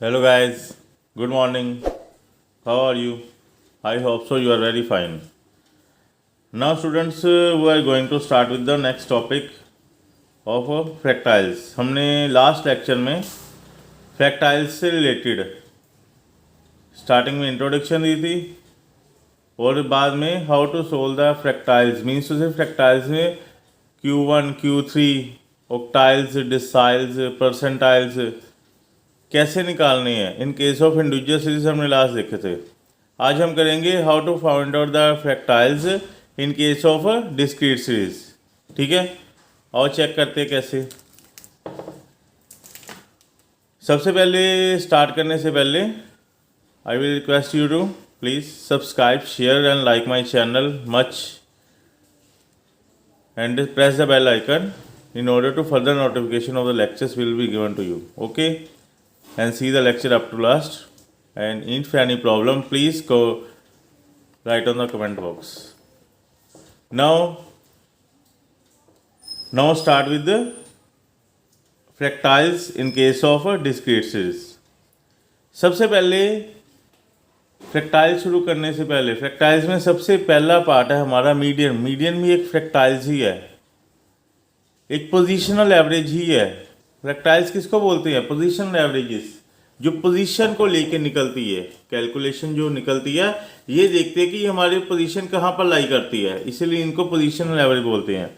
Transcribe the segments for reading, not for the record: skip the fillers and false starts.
Hello guys, good morning. How are you? I hope so you are very fine. Now students, we are going to start with the next topic of fractals. हमने last lecture में fractiles से related starting में introduction दी थी और बाद में how to solve the fractiles means उसे फ्रैक्टाइल्स में Q1, Q3, ऑक्टाइल्स, डिसाइल्स, परसेंटाइल्स कैसे निकालनी है। In case of individual series हमने लास्ट देखे थे। आज हम करेंगे how to find out the fractiles in case of discrete series. ठीक है, और चेक करते हैं कैसे। सबसे पहले स्टार्ट करने से पहले I will request you to please subscribe, share and like my channel much and press the bell icon in order to further notification of the lectures will be given to you. Okay, and see the lecture up to last, and if any problem please go write on the comment box. Now start with the fractals in case of a discrete series. सबसे पहले फ्रैक्टाइल शुरू करने से पहले फ्रैक्टाइल्स में सबसे पहला part है हमारा मीडियन। मीडियन भी एक फ्रैक्टाइल्स ही है, एक पोजीशनल एवरेज ही है। फ्रैक्टाइल्स किसको बोलते हैं? पोजीशनल एवरेजेस, जो पोजीशन को लेके निकलती है। कैलकुलेशन जो निकलती है ये देखते हैं कि हमारी पोजीशन कहाँ पर लाई करती है, इसीलिए इनको पोजीशनल एवरेज बोलते हैं।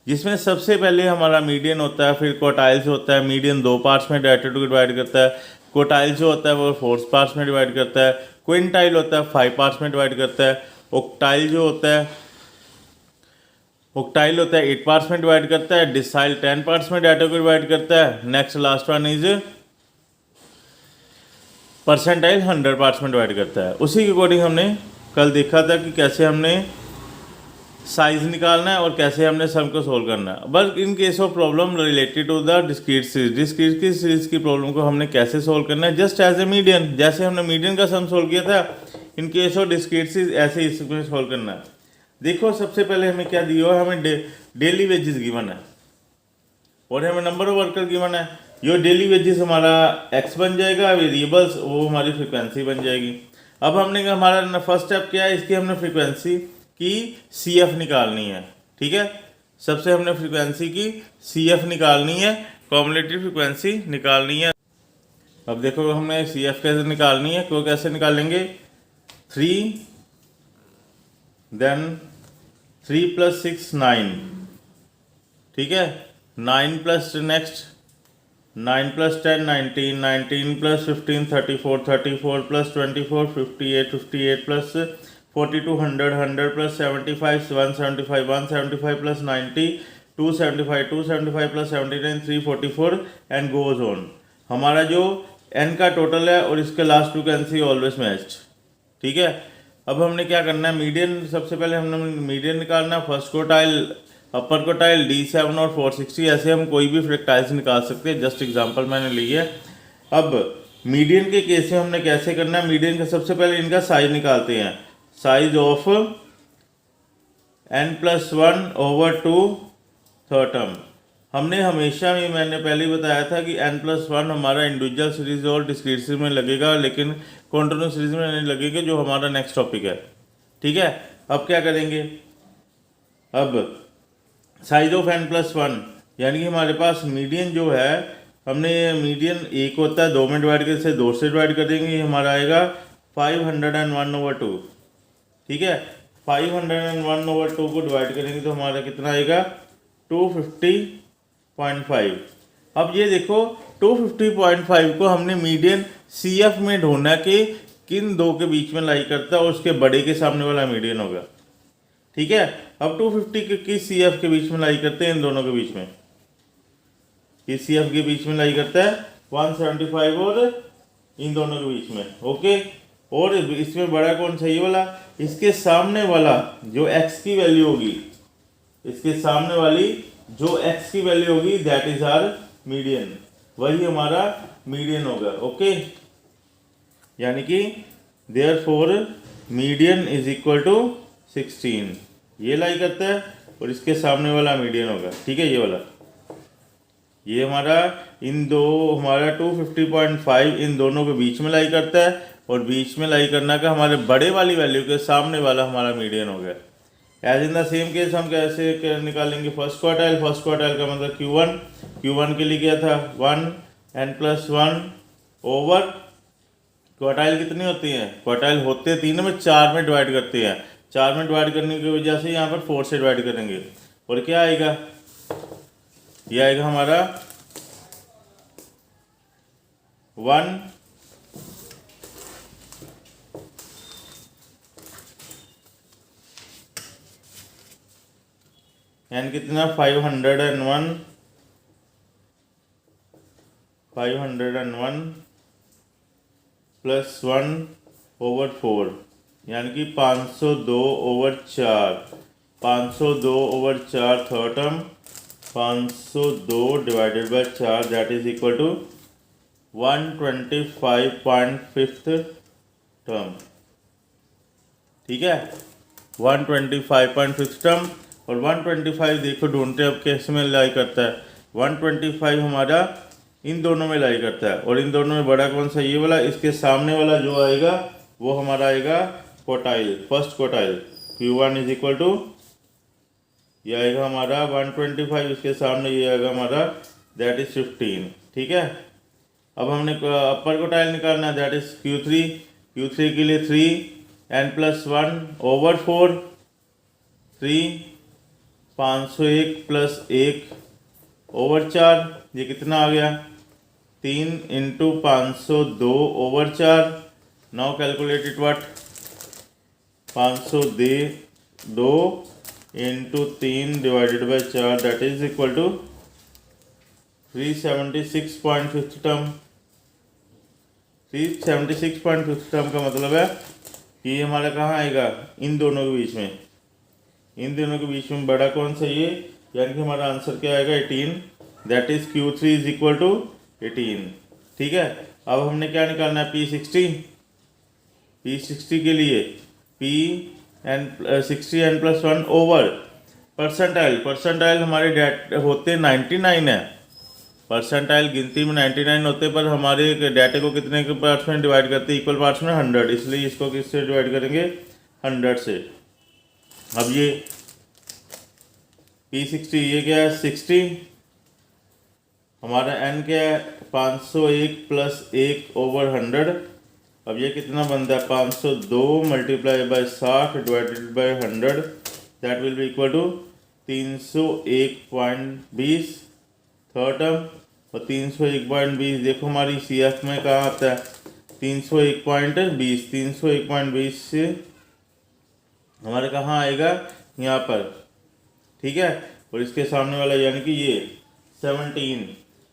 जिसमें सबसे पहले हमारा मीडियन होता है, फिर क्वार्टाइल्स होता है। मीडियन 2 पार्ट्स में डिवाइड करता है। क्वार्टाइल्स जो होता है वो 4 पार्ट्स में डिवाइड करता है। क्विंटाइल होता है 5 पार्ट्स में डिवाइड करता है। ऑक्टाइल जो होता है 8 पार्ट्स में डिवाइड करता है। डिसाइल 10 पार्ट्स में डाटा को डिवाइड करता है। Next last one is percentile 100 parts में डिवाइड करता है। उसी के अकॉर्डिंग हमने कल देखा था कि कैसे हमने साइज निकालना है और कैसे हमने सम को सोल्व करना है। But in case of problem related to the discrete series, discrete की सीरीज की प्रॉब्लम को हमने कैसे सोल्व करना है, जस्ट एज ए मीडियन। जैसे हमने मीडियन का सम सोल्व किया था, इन केस ऑफ डिस्क्रीट सीरीज ऐसे इसमें सोल्व करना है। देखो सबसे पहले हमें क्या दिया है, हमें डेली वेजेस गिवन है और हमें नंबर ऑफ वर्कर गिवन है। यो डेली वेजेस हमारा एक्स बन जाएगा, वेरिएबल्स वो हमारी फ्रीक्वेंसी बन जाएगी। अब हमने हमारा फर्स्ट स्टेप क्या है, इसकी हमने फ्रीक्वेंसी की CF निकालनी है। ठीक है, सबसे हमने फ्रीक्वेंसी की CF निकालनी है, कॉम्युलेटिव फ्रीक्वेंसी निकालनी है। अब देखो हमें CF कैसे निकालनी है, क्यों कैसे निकालेंगे। 3 देन 3 + 6 9, ठीक है। 9 plus next 9 + 10 19, 19 + 15 34, 34 + 24 58, 58 + 42 100, 100 + 75 175, 175 + 90 275, 275 + 79 344 and goes on. हमारा जो n का टोटल है और इसके लास्ट फ्रीक्वेंसी ऑलवेज मैच्ड। ठीक है, अब हमने क्या करना है, मीडियन सबसे पहले हमने मीडियन निकालना है। फर्स्ट क्वार्टाइल, अपर क्वार्टाइल, D7 और 460, ऐसे हम कोई भी फ्रैक्टाइल्स निकाल सकते हैं। जस्ट एग्जांपल मैंने ली है। अब मीडियन के केस में हमने कैसे करना है, मीडियन का सबसे पहले इनका साइज निकालते हैं। Size of n+1/2 third term. हमने हमेशा भी, मैंने पहले ही बताया था कि n+1 हमारा इंडिविजुअल सीरीज और डिस्क्रीट सीरीज में लगेगा, लेकिन कॉन्टिन्यूस सीरीज में नहीं लगेगा, जो हमारा नेक्स्ट टॉपिक है। ठीक है, अब क्या करेंगे, अब साइज ऑफ n+1 यानी कि हमारे पास मीडियन जो है, हमने मीडियन एक होता है 2 में डिवाइड कर, इसे 2 से डिवाइड कर देंगे, हमारा आएगा 501/2। ठीक है, 501/2 को डिवाइड करेंगे तो हमारा कितना आएगा 250.5। अब ये देखो 250.5 को हमने मीडियन CF में ढूंढना कि किन दो के बीच में लाई करता है और उसके बड़े के सामने वाला मीडियन होगा। ठीक है, अब 250 की CF के बीच में लाई करते हैं, इन दोनों के बीच में, ये CF के बीच में लाई करता है 175 और इन दोनों के बीच में। ओके, और इसमें बड़ा कौन सा, ये वाला। इसके सामने वाला जो x की वैल्यू होगी, इसके सामने वाली जो x की वैल्यू होगी, दैट इज आवर मीडियन, वही हमारा मीडियन होगा। ओके, यानी कि therefore median is equal to 16, ये लाई करता है और इसके सामने वाला मीडियन होगा। ठीक है, ये वाला। ये हमारा इन दो हमारा 250.5 इन दोनों के बीच में लाई करता है, और बीच में लाई करना का हमारे बड़े वाली वैल्यू के सामने वाला हमारा मीडियन हो गया। As in the same case हम कैसे निकालेंगे फर्स्ट क्वार्टाइल। फर्स्ट क्वार्टाइल का मतलब Q1 के लिए क्या था 1 n+1 ओवर क्वार्टाइल कितनी होती हैं, क्वार्टाइल होते हैं 3 में, 4 में डिवाइड करते हैं, 4 में डिवाइड करने की वजह से यहाँ पर 4 से डिवाइड करेंगे, और क्या आएगा, ये आएगा हमारा 1 एन कितना 501 प्लस 1 ओवर 4, यानी कि 502 over 4, 502 over 4 third term, 502 divided by 4 that is equal to 125.5 term. ठीक है, 125.5 टर्म, और 125 देखो ढूंढते हैं अब कैसे में लाई करता है। 125 हमारा इन दोनों में लाई करता है, और इन दोनों में बड़ा कौन सा, ये वाला, इसके सामने वाला जो आएगा वो हमारा आएगा quartile, first quartile. Q1 is equal to, ये आएगा हमारा 125, इसके सामने ये आएगा हमारा दैट इज 15। ठीक है, अब हमने अपर क्वार्टाइल निकालना है, दैट इज Q3 के लिए 3 n+1 ओवर 4, 3 501 प्लस 1 ओवर 4, ये कितना आ गया 3 into 502 over 4। Now calculate it what, 502 into 3 divided by 4 that is equal to 376.50 term. 376.50 term का मतलब है कि ये हमारा कहाँ आएगा, इन दोनों के बीच में, इन दोनों के बीच में बड़ा कौन सा ये, यानी कि हमारा आंसर क्या आएगा 18, that is Q3 is equal to 18। ठीक है, अब हमने क्या निकालना है P60 के लिए P60 n+1 ओवर परसेंटाइल हमारे डेट होते 99 है, परसेंटाइल गिनती में 99 होते, पर हमारे डाटे को कितने के पार्ट्स में डिवाइड करते हैं, इक्वल पार्ट्स में 100, इसलिए इसको किससे डिवाइड करेंगे 100 से। अब ये P60 ये क्या है 60, हमारा n क्या है 501 प्लस 1 ओवर 100। अब ये कितना बनता है 502 multiply by 60 divided by 100, that will be equal to 301.20 third term, और 301.20 देखो हमारी CF में कहाँ आता है 301.20 से हमारे कहाँ आएगा यहाँ पर। ठीक है, और इसके सामने वाला यानी कि ये 17,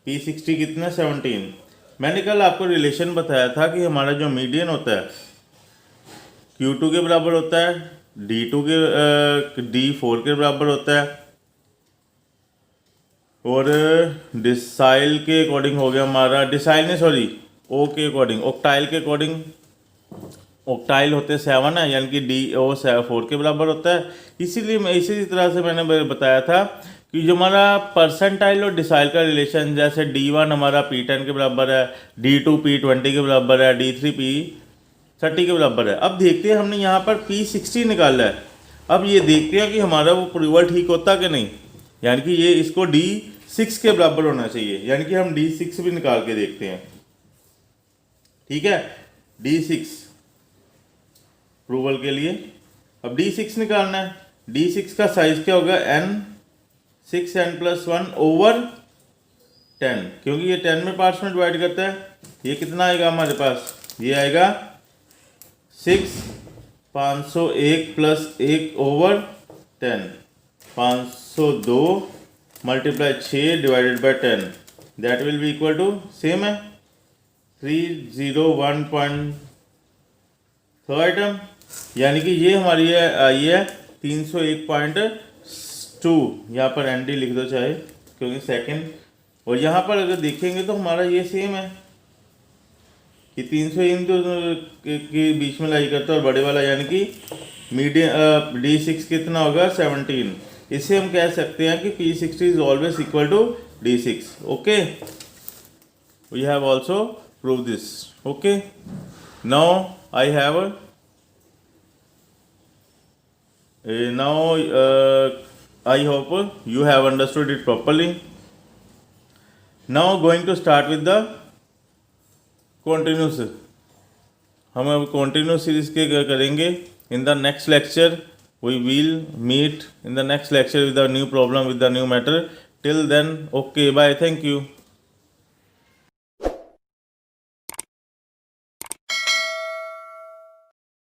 P60 कितना 17। मैंने कल आपको रिलेशन बताया था कि हमारा जो मीडियन होता है Q2 के बराबर होता है, D4 के बराबर होता है, और डिसाइल के अकॉर्डिंग हो गया हमारा, डिसाइल नहीं सॉरी ओ के अकॉर्डिंग, ऑक्टाइल के अकॉर्डिंग, ऑक्टाइल होते 7 है, यानी कि DO4 के बराबर होता है। इसीलिए मैं इसी तरह से मैंने बताया था कि जो हमारा परसेंटाइल और डिसाइल का रिलेशन, जैसे D1 हमारा P10 के बराबर है, D2 P20 के बराबर है, D3 P30 के बराबर है। अब देखते हैं हमने यहाँ पर P60 निकाला है, अब ये देखते हैं कि हमारा वो प्रूवल ठीक होता कि नहीं, यानी कि ये इसको D6 के बराबर होना चाहिए, यानी कि हम D6 भी निकाल के देखते हैं। ठीक है, D6 प्रूवल के लिए अब D6 निकालना है। D6 का साइज क्या होगा n+1 ओवर 10, क्योंकि ये 10 में पार्ट्स में डिवाइड करता है। ये कितना आएगा हमारे पास, ये आएगा 6, 501 plus 1 over 10, 502 multiply 6 divided by 10, that will be equal to same है 301 टर्म, यानी कि ये हमारी आई है 301.2, यहाँ पर ND लिख दो चाहे, क्योंकि सेकंड, और यहाँ पर अगर देखेंगे तो हमारा ये सेम है कि 300 इन दोनों के बीच में लाई करता है, और बड़े वाला यानी कि मीडियम D6 कितना होगा 17, इससे हम कह सकते हैं कि P60 is always equal to D6. Okay, we have also prove this. Okay, now I have now I hope you have understood it properly. Now going to start with the continuous. हम अब continuous series के करेंगे. In the next lecture we will meet in the next lecture with a new problem with the new matter. Till then, okay, bye, thank you.